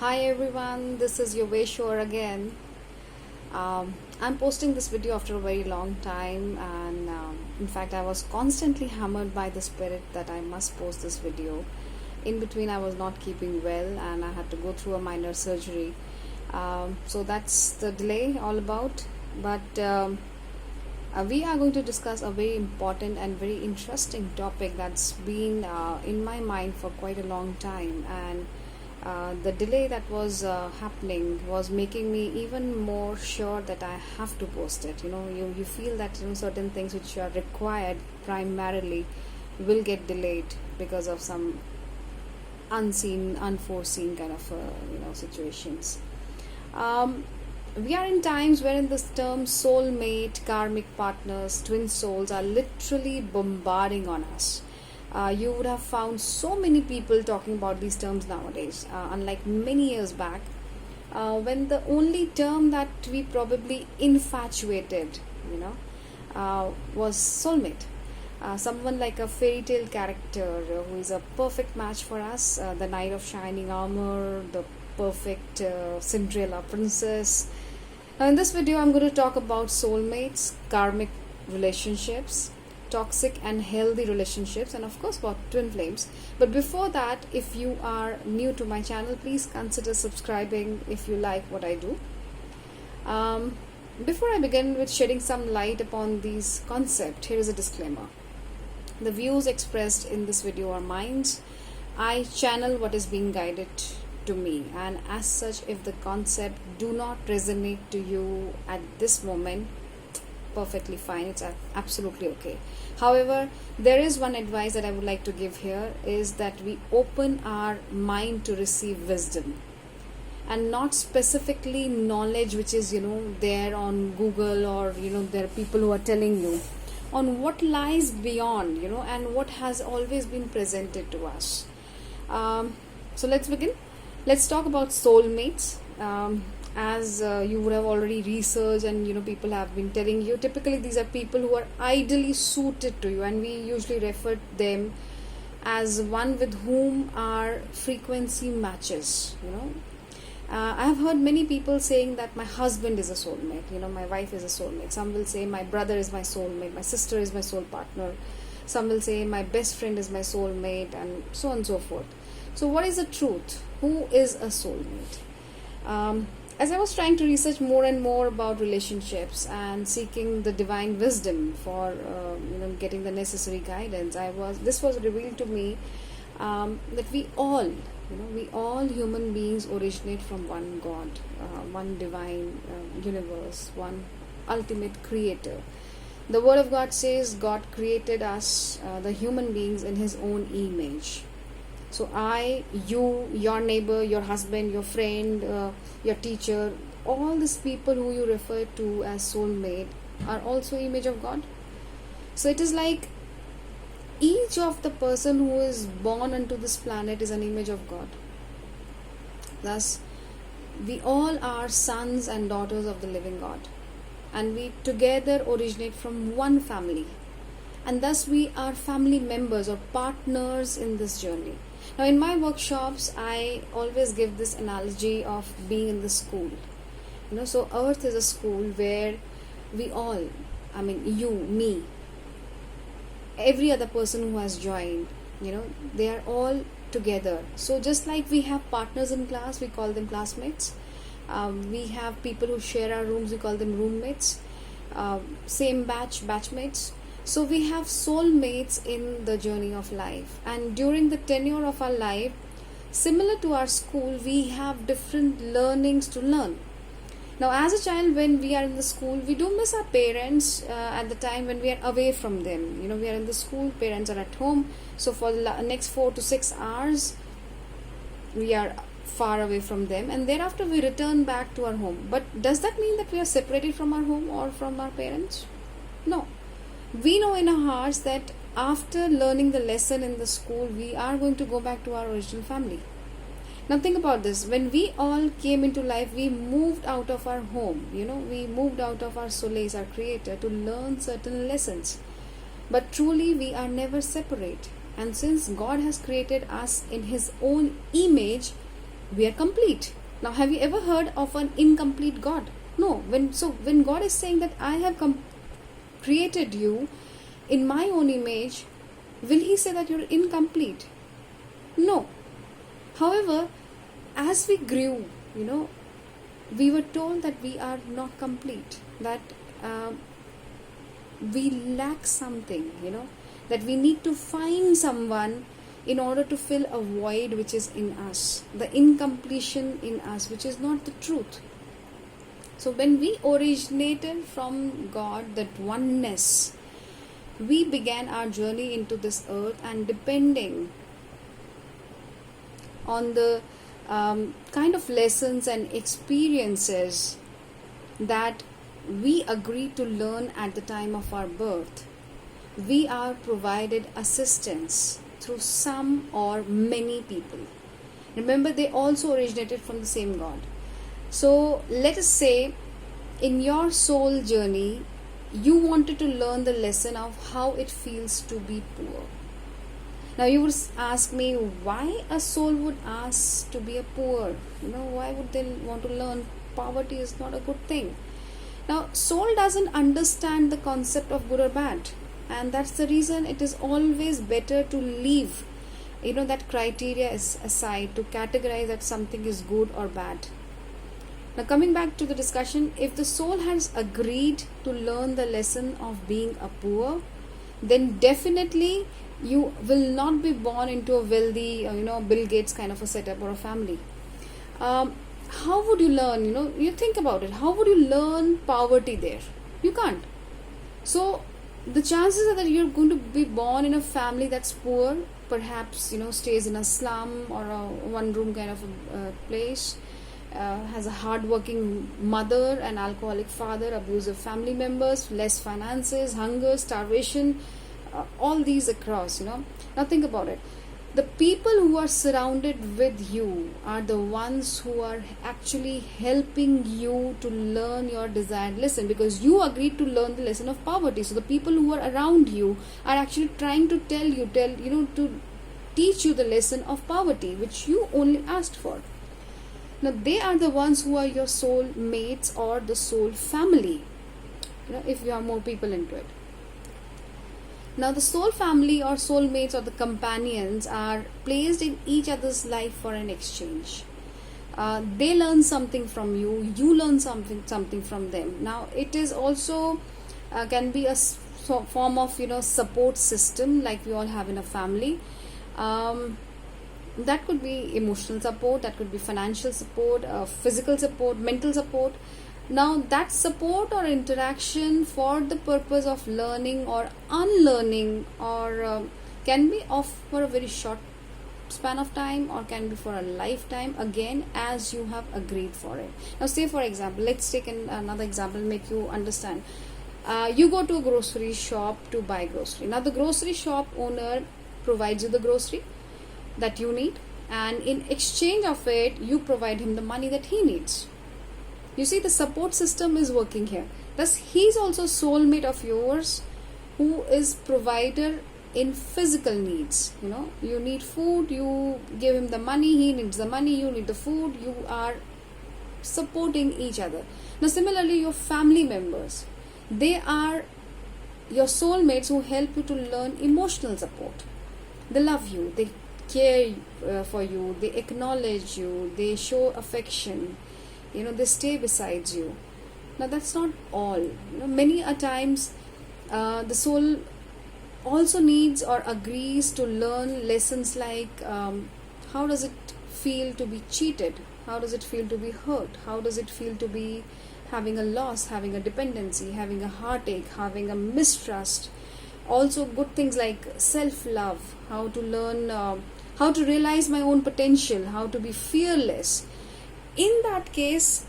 Hi everyone, this is Yoveshwar again. I'm posting this video after a very long time, and in fact, I was constantly hammered by the spirit that I must post this video. In between, I was not keeping well, and I had to go through a minor surgery. So that's the delay all about. But we are going to discuss a very important and very interesting topic that's been in my mind for quite a long time, and the delay that was happening was making me even more sure that I have to post it. You feel that certain things which are required primarily will get delayed because of some unseen, unforeseen kind of situations. Um, we are in times wherein this term soulmate, karmic partners, twin souls are literally bombarding on us. You would have found so many people talking about these terms nowadays, unlike many years back, when the only term that we probably infatuated, was soulmate. Someone like a fairy tale character who is a perfect match for us, the knight of shining armor, the perfect Cinderella princess. Now, in this video, I'm going to talk about soulmates, karmic relationships, toxic and healthy relationships, and of course about twin flames. But before that, if you are new to my channel, please consider subscribing if you like what I do. Before I begin with shedding some light upon these concepts, here is a disclaimer. The views expressed in this video are mine. I channel what is being guided to me, and as such, if the concept do not resonate to you at this moment, perfectly fine, it's absolutely okay. However, there is one advice that I would like to give here, is that we open our mind to receive wisdom, and not specifically knowledge which is there on Google, or there are people who are telling you on what lies beyond, and what has always been presented to us. So let's begin. Let's talk about soulmates. As you would have already researched, and people have been telling you, typically these are people who are ideally suited to you, and we usually refer them as one with whom our frequency matches. I have heard many people saying that my husband is a soulmate, my wife is a soulmate. Some will say my brother is my soulmate, my sister is my soul partner. Some will say my best friend is my soulmate, and so on and so forth. So what is the truth? Who is a soulmate? As I was trying to research more and more about relationships and seeking the divine wisdom for getting the necessary guidance, this was revealed to me that we all human beings originate from one God, one divine universe, one ultimate creator. The Word of God says God created us, the human beings, in His own image. So I, you, your neighbor, your husband, your friend, your teacher, all these people who you refer to as soulmate are also image of God. So it is like each of the person who is born onto this planet is an image of God. Thus, we all are sons and daughters of the living God, and we together originate from one family, and thus we are family members or partners in this journey. Now, in my workshops, I always give this analogy of being in the school. So Earth is a school where we all, you, me, every other person who has joined, they are all together. So just like we have partners in class, we call them classmates. We have people who share our rooms, we call them roommates. Same batchmates. So we have soulmates in the journey of life, and during the tenure of our life, similar to our school, we have different learnings to learn. Now, as a child, when we are in the school, we do miss our parents at the time when we are away from them. We are in the school, parents are at home, so for the next 4 to 6 hours, we are far away from them, and thereafter we return back to our home. But does that mean that we are separated from our home or from our parents? No. We know in our hearts that after learning the lesson in the school, we are going to go back to our original family. Now think about this. When we all came into life, we moved out of our home. We moved out of our solace, our creator, to learn certain lessons. But truly, we are never separate. And since God has created us in His own image, we are complete. Now, have you ever heard of an incomplete God? No. When God is saying that I have created you in my own image, will He say that you're incomplete? No. However, as we grew, we were told that we are not complete, that we lack something, that we need to find someone in order to fill a void which is in us, the incompletion in us, which is not the truth. So when we originated from God, that oneness, we began our journey into this earth, and depending on the kind of lessons and experiences that we agreed to learn at the time of our birth, we are provided assistance through some or many people. Remember, they also originated from the same God. So let us say in your soul journey, you wanted to learn the lesson of how it feels to be poor. Now you would ask me, why a soul would ask to be a poor? Why would they want to learn poverty is not a good thing? Now, soul doesn't understand the concept of good or bad, and that's the reason it is always better to leave that criteria is aside, to categorize that something is good or bad. Now, coming back to the discussion, if the soul has agreed to learn the lesson of being a poor, then definitely you will not be born into a wealthy, Bill Gates kind of a setup or a family. How would you learn? You think about it. How would you learn poverty there? You can't. So the chances are that you're going to be born in a family that's poor, perhaps stays in a slum or a one-room kind of a place, has a hard-working mother, an alcoholic father, abusive family members, less finances, hunger, starvation, all these across. Now think about it. The people who are surrounded with you are the ones who are actually helping you to learn your desired lesson, because you agreed to learn the lesson of poverty. So the people who are around you are actually trying to to teach you the lesson of poverty, which you only asked for. Now they are the ones who are your soul mates or the soul family, if you have more people into it. Now the soul family or soul mates or the companions are placed in each other's life for an exchange. They learn something from you, you learn something from them. Now it is also can be a form of support system like we all have in a family. That could be emotional support, that could be financial support, physical support, mental support. Now that support or interaction for the purpose of learning or unlearning or can be for a very short span of time or can be for a lifetime, again as you have agreed for it. Now say for example, let's take another example, make you understand. You go to a grocery shop to buy grocery. Now the grocery shop owner provides you the grocery that you need, and in exchange of it you provide him the money that he needs. You see, the support system is working here. Thus he's also soulmate of yours, who is provider in physical needs. You need food, you give him the money, he needs the money, you need the food, you are supporting each other. Now similarly, your family members, they are your soulmates who help you to learn emotional support. They love you, they care for you, they acknowledge you, they show affection, they stay beside you. Now that's not all. Many a times the soul also needs or agrees to learn lessons like how does it feel to be cheated, how does it feel to be hurt, how does it feel to be having a loss, having a dependency, having a heartache, having a mistrust. Also good things like self-love, how to learn how to realize my own potential, how to be fearless. In that case,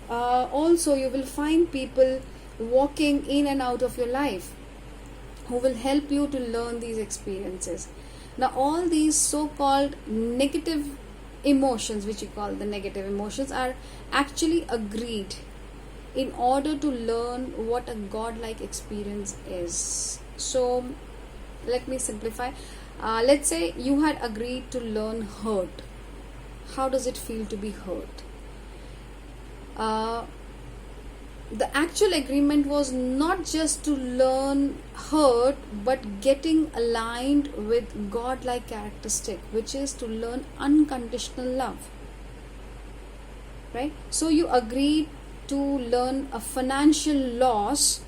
also you will find people walking in and out of your life who will help you to learn these experiences. Now all these so-called negative emotions, which you call the negative emotions, are actually agreed in order to learn what a godlike experience is. So let me simplify. Let's say you had agreed to learn hurt. how does it feel to be hurt? The actual agreement was not just to learn hurt, but getting aligned with God-like characteristic, which is to learn unconditional love. Right? So you agreed to learn a financial loss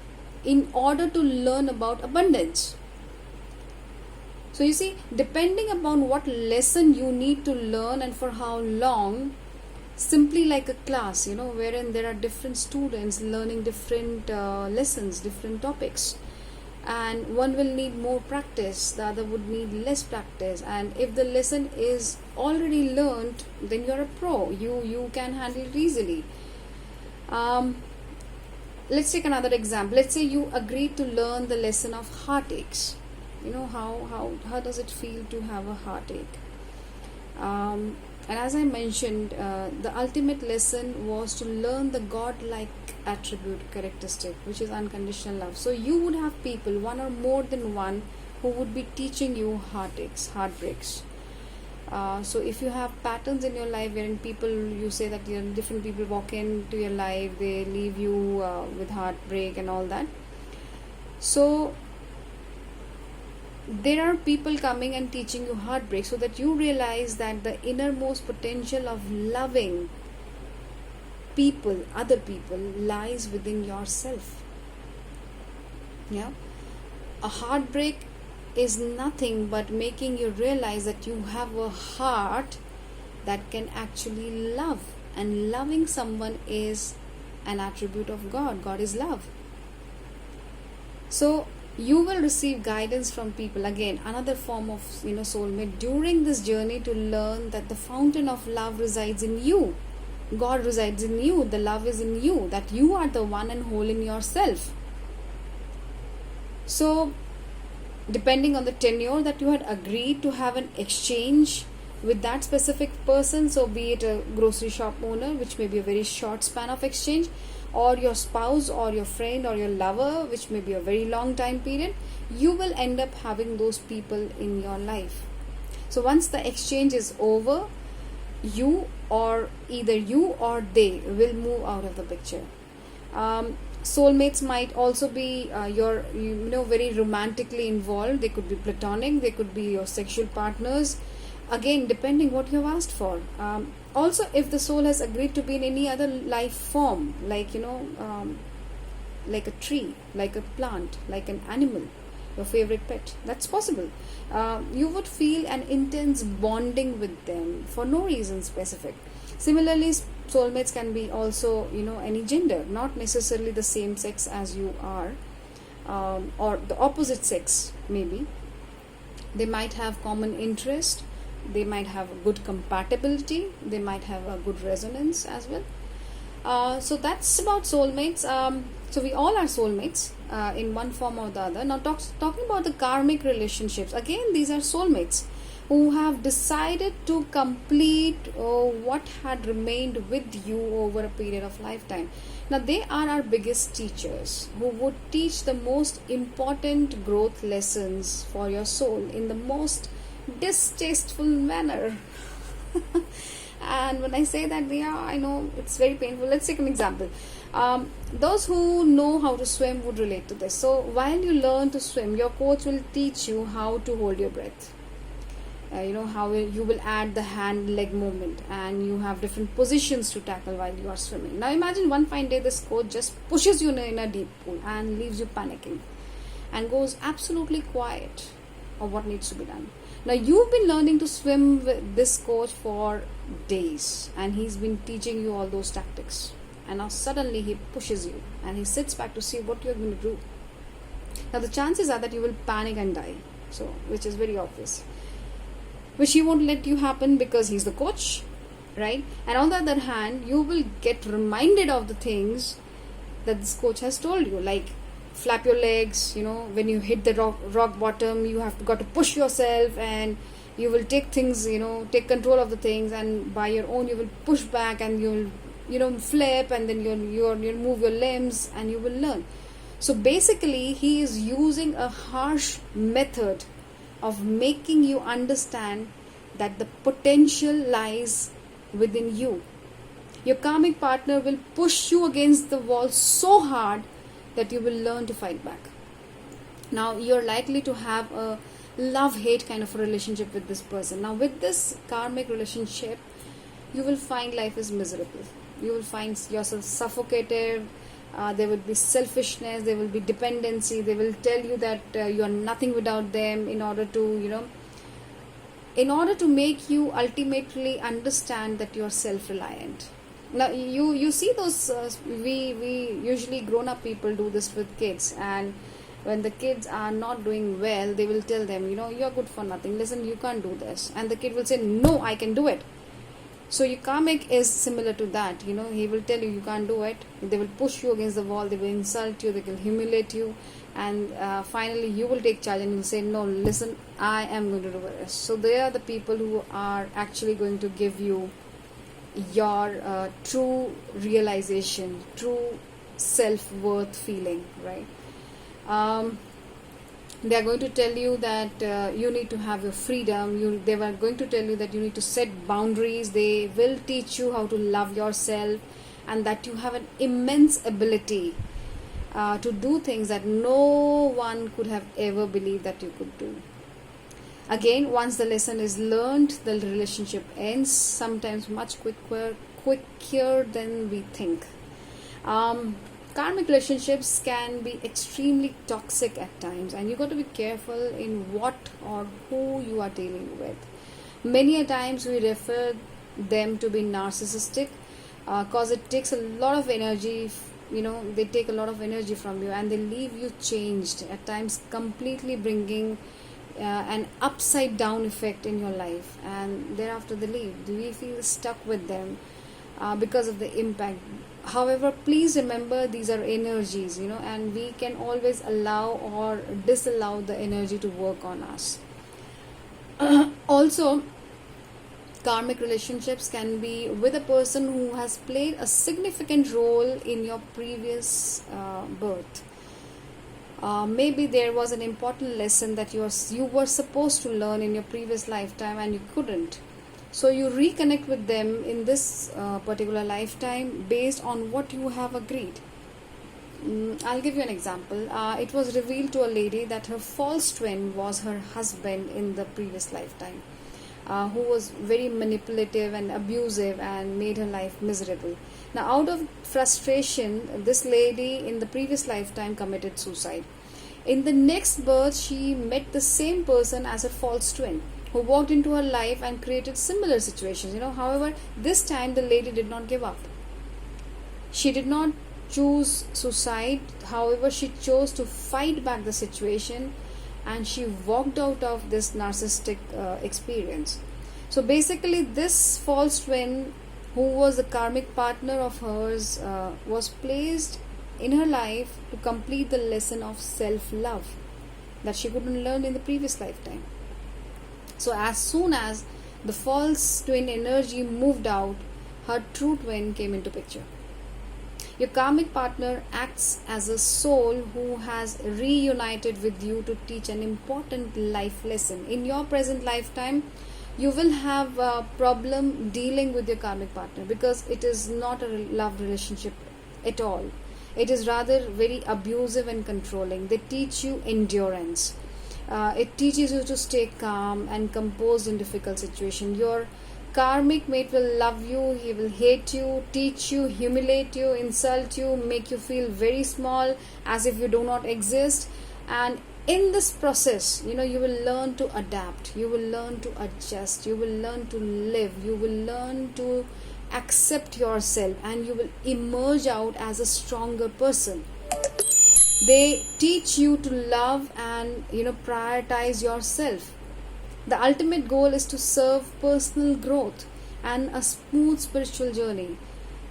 in order to learn about abundance. So you see, depending upon what lesson you need to learn and for how long, simply like a class, wherein there are different students learning different lessons, different topics, and one will need more practice, the other would need less practice, and if the lesson is already learned, then you're a pro, you can handle it easily. Let's take another example. Let's say you agreed to learn the lesson of heartaches. How does it feel to have a heartache? And as I mentioned, the ultimate lesson was to learn the God-like attribute characteristic, which is unconditional love. So you would have people, one or more than one, who would be teaching you heartaches, heartbreaks. So if you have patterns in your life wherein people, you say that different people walk into your life, they leave you with heartbreak and all that. So there are people coming and teaching you heartbreak so that you realize that the innermost potential of loving people, other people, lies within yourself. Yeah, a heartbreak is nothing but making you realize that you have a heart that can actually love, and loving someone is an attribute of God. God is love. So you will receive guidance from people, again another form of soulmate, during this journey, to learn that the fountain of love resides in you. God resides in you, the love is in you, that you are the one and whole in yourself. So depending on the tenure that you had agreed to have an exchange with that specific person, so be it a grocery shop owner, which may be a very short span of exchange, or your spouse or your friend or your lover, which may be a very long time period, you will end up having those people in your life. So once the exchange is over, either you or they will move out of the picture. Soulmates might also be very romantically involved. They could be platonic, they could be your sexual partners, again depending what you have asked for. Also, if the soul has agreed to be in any other life form, like like a tree, like a plant, like an animal, your favorite pet, that's possible. You would feel an intense bonding with them for no reason specific. Similarly, soulmates can be also any gender, not necessarily the same sex as you are, or the opposite sex maybe. They might have common interest, they might have a good compatibility, they might have a good resonance as well. So that's about soulmates. So we all are soulmates in one form or the other. Now talking about the karmic relationships, again these are soulmates who have decided to complete what had remained with you over a period of lifetime. Now they are our biggest teachers, who would teach the most important growth lessons for your soul in the most distasteful manner. And when I say that, I know it's very painful. Let's take an example. Those who know how to swim would relate to this. So while you learn to swim, your coach will teach you how to hold your breath. How you will add the hand leg movement, and you have different positions to tackle while you are swimming. Now imagine one fine day this coach just pushes you in a deep pool and leaves you panicking and goes absolutely quiet of what needs to be done. Now you've been learning to swim with this coach for days, and he's been teaching you all those tactics, and now suddenly he pushes you and he sits back to see what you're going to do. Now the chances are that you will panic and die, so which is very obvious, which he won't let you happen because he's the coach, right? And on the other hand, you will get reminded of the things that this coach has told you, like flap your legs, when you hit the rock bottom, you have got to push yourself, and you will take things, take control of the things, and by your own you will push back, and you'll flip, and then you'll move your limbs, and you will learn. So basically he is using a harsh method of making you understand that the potential lies within you. Your karmic partner will push you against the wall so hard that you will learn to fight back. Now, you're likely to have a love-hate kind of a relationship with this person. Now, with this karmic relationship, you will find life is miserable. You will find yourself suffocated. There will be selfishness. There will be dependency. They will tell you that you are nothing without them, in order to make you ultimately understand that you are self-reliant. Now, you see those. We usually grown up people do this with kids, and when the kids are not doing well, they will tell them, you're good for nothing. Listen, you can't do this, and the kid will say, no, I can do it. So your karmic is similar to that. He will tell you can't do it. They will push you against the wall. They will insult you. They will humiliate you, and finally you will take charge and you will say, no, listen, I am going to do this. So they are the people who are actually going to give you your true realization, true self-worth feeling, right? They are going to tell you that you need to have your freedom. They were going to tell you that you need to set boundaries. They will teach you how to love yourself, and that you have an immense ability to do things that no one could have ever believed that you could do. Again, once the lesson is learned, the relationship ends sometimes much quicker than we think. Karmic relationships can be extremely toxic at times, and you got to be careful in what or who you are dealing with. Many a times we refer them to be narcissistic, because it takes a lot of energy. They take a lot of energy from you, and they leave you changed, at times completely bringing an upside down effect in your life, and thereafter they leave. We feel stuck with them because of the impact. However, please remember, these are energies, and we can always allow or disallow the energy to work on us. Also, karmic relationships can be with a person who has played a significant role in your previous birth. Maybe there was an important lesson that you were supposed to learn in your previous lifetime and you couldn't. So you reconnect with them in this particular lifetime based on what you have agreed. I'll give you an example. It was revealed to a lady that her false twin was her husband in the previous lifetime, who was very manipulative and abusive and made her life miserable. Now, out of frustration, this lady in the previous lifetime committed suicide. In the next birth, she met the same person as her false twin, who walked into her life and created similar situations. However, this time the lady did not give up. She did not choose suicide. However, she chose to fight back the situation, and she walked out of this narcissistic experience. So basically, this false twin, who was the karmic partner of hers, was placed in her life to complete the lesson of self-love that she couldn't learn in the previous lifetime. So as soon as the false twin energy moved out, her true twin came into picture. Your karmic partner acts as a soul who has reunited with you to teach an important life lesson. In your present lifetime, you will have a problem dealing with your karmic partner, because it is not a love relationship at all. It is rather very abusive and controlling. They teach you endurance. It teaches you to stay calm and composed in difficult situations. Your karmic mate will love you, he will hate you, teach you, humiliate you, insult you, make you feel very small, as if you do not exist. And in this process, you will learn to adapt, you will learn to adjust, you will learn to live, you will learn to accept yourself, and you will emerge out as a stronger person. They teach you to love and prioritize yourself. The ultimate goal is to serve personal growth and a smooth spiritual journey.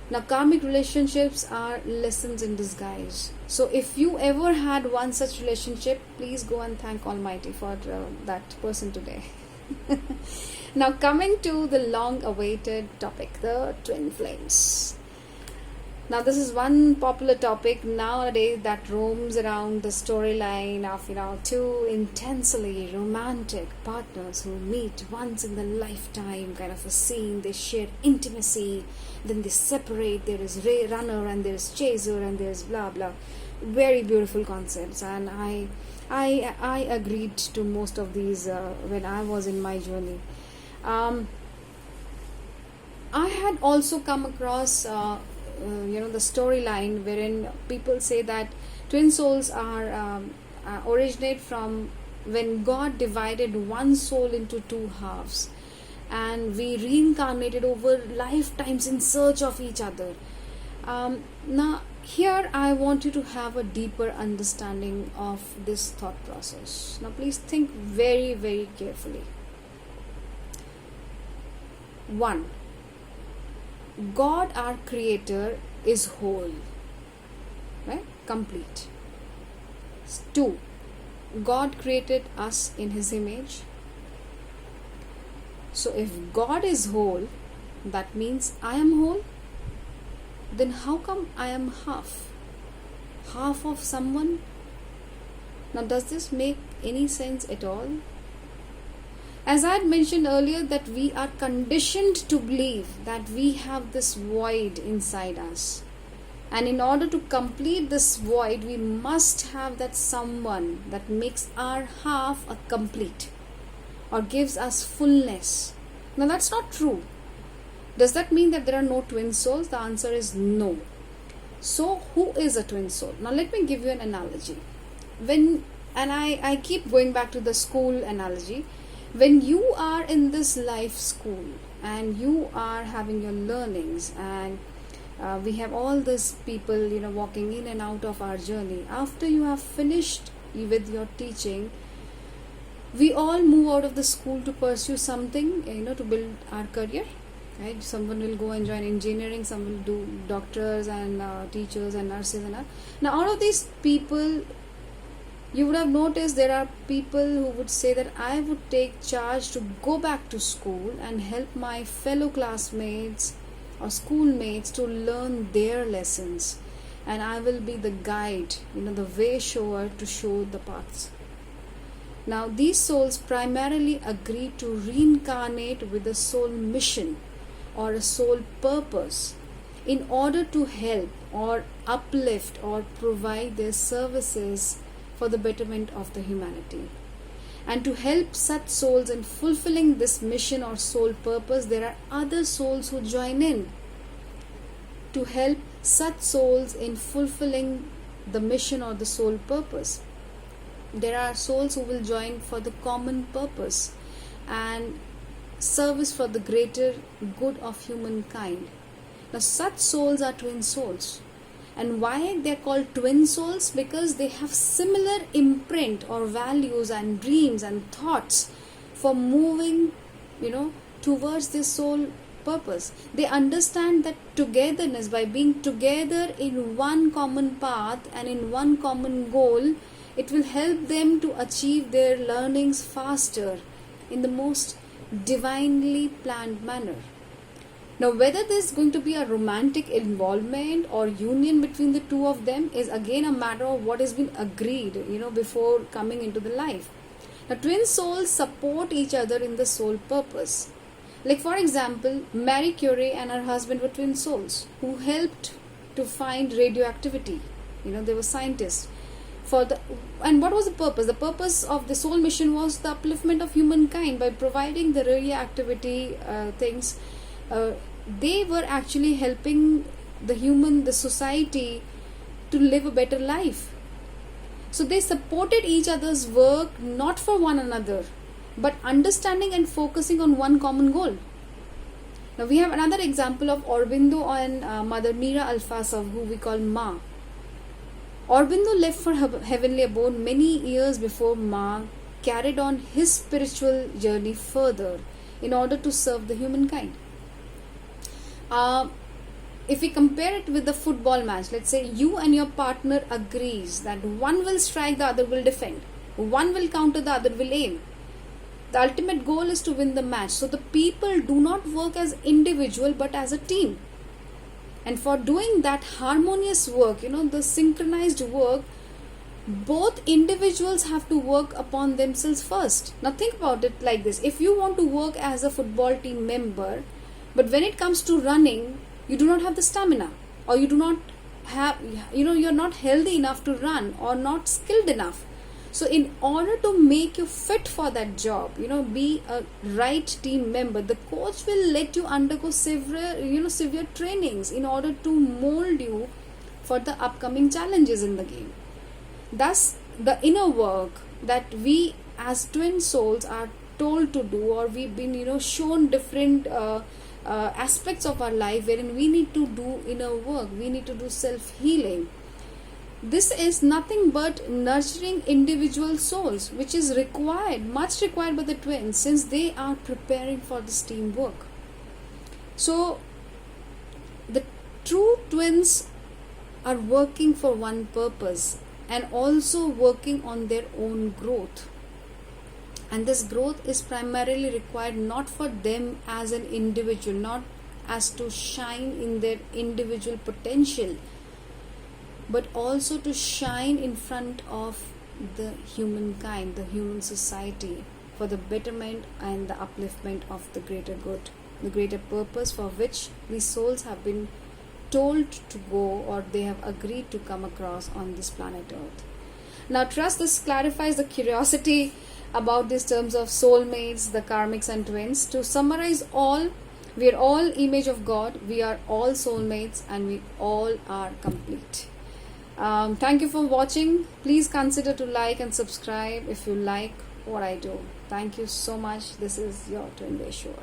Now, karmic relationships are lessons in disguise. So if you ever had one such relationship, please go and thank Almighty for that person today. Now, coming to the long awaited topic, the twin flames. Now, this is one popular topic nowadays that roams around the storyline of, two intensely romantic partners who meet once in the lifetime kind of a scene. They share intimacy, then they separate. There is runner and there is chaser and there is blah blah. Very beautiful concepts, and I agreed to most of these when I was in my journey. I had also come across the storyline wherein people say that twin souls are originate from when God divided one soul into two halves, and we reincarnated over lifetimes in search of each other. Now here I want you to have a deeper understanding of this thought process. Now please think very, very carefully. 1. God, our creator, is whole, right? Complete. 2. God created us in his image. So if God is whole, that means I am whole. Then how come I am half of someone? Now, does this make any sense at all? As I had mentioned earlier, that we are conditioned to believe that we have this void inside us, and in order to complete this void, we must have that someone that makes our half a complete or gives us fullness. Now, that's not true. Does that mean that there are no twin souls? The answer is no. So, who is a twin soul? Now, let me give you an analogy. I keep going back to the school analogy. When you are in this life school and you are having your learnings, and we have all these people, walking in and out of our journey. After you have finished with your teaching, we all move out of the school to pursue something, to build our career. Right? Someone will go and join engineering, some will do doctors and teachers and nurses and all. Now, out of these people, you would have noticed there are people who would say that I would take charge to go back to school and help my fellow classmates or schoolmates to learn their lessons, and I will be the guide, the way shower to show the paths. Now, these souls primarily agree to reincarnate with a soul mission or a soul purpose in order to help or uplift or provide their services for the betterment of the humanity. And to help such souls in fulfilling this mission or soul purpose, there are other souls who join in to help such souls in fulfilling the mission or the soul purpose. There are souls who will join for the common purpose and service for the greater good of humankind. Now, such souls are twin souls. And why they are called twin souls? Because they have similar imprint or values and dreams and thoughts for moving, towards this soul purpose. They understand that togetherness, by being together in one common path and in one common goal, it will help them to achieve their learnings faster in the most divinely planned manner. Now, whether this is going to be a romantic involvement or union between the two of them is again a matter of what has been agreed, before coming into the life. Now, twin souls support each other in the soul purpose. Like, for example, Marie Curie and her husband were twin souls who helped to find radioactivity. They were scientists. And what was the purpose? The purpose of the soul mission was the upliftment of humankind by providing the radioactivity things. They were actually helping the society to live a better life. So they supported each other's work, not for one another, but understanding and focusing on one common goal. Now we have another example of Aurobindo and Mother Mira Alfasov, who we call Ma. Aurobindo left for heavenly abode many years before Ma carried on his spiritual journey further in order to serve the humankind. If we compare it with the football match, let's say you and your partner agrees that one will strike, the other will defend, one will counter, the other will aim. The ultimate goal is to win the match. So the people do not work as individual but as a team. And for doing that harmonious work, the synchronized work, both individuals have to work upon themselves first. Now think about it like this: if you want to work as a football team member, but when it comes to running, you do not have the stamina, or you do not have, you're not healthy enough to run, or not skilled enough. So in order to make you fit for that job, be a right team member, the coach will let you undergo severe trainings in order to mold you for the upcoming challenges in the game. Thus, the inner work that we as twin souls are told to do, or we've been shown different aspects of our life wherein we need to do inner work, we need to do self-healing. This is nothing but nurturing individual souls, which is much required by the twins, since they are preparing for this teamwork. So the true twins are working for one purpose, and also working on their own growth. And this growth is primarily required not for them as an individual, not as to shine in their individual potential, but also to shine in front of the humankind, the human society, for the betterment and the upliftment of the greater good, the greater purpose for which these souls have been told to go, or they have agreed to come across on this planet Earth. Now trust this clarifies the curiosity about these terms of soulmates, the karmics and twins. To summarize all, we are all image of God, we are all soulmates, and we all are complete. Thank you for watching. Please consider to like and subscribe if you like what I do. Thank you so much. This is your Twin Sure.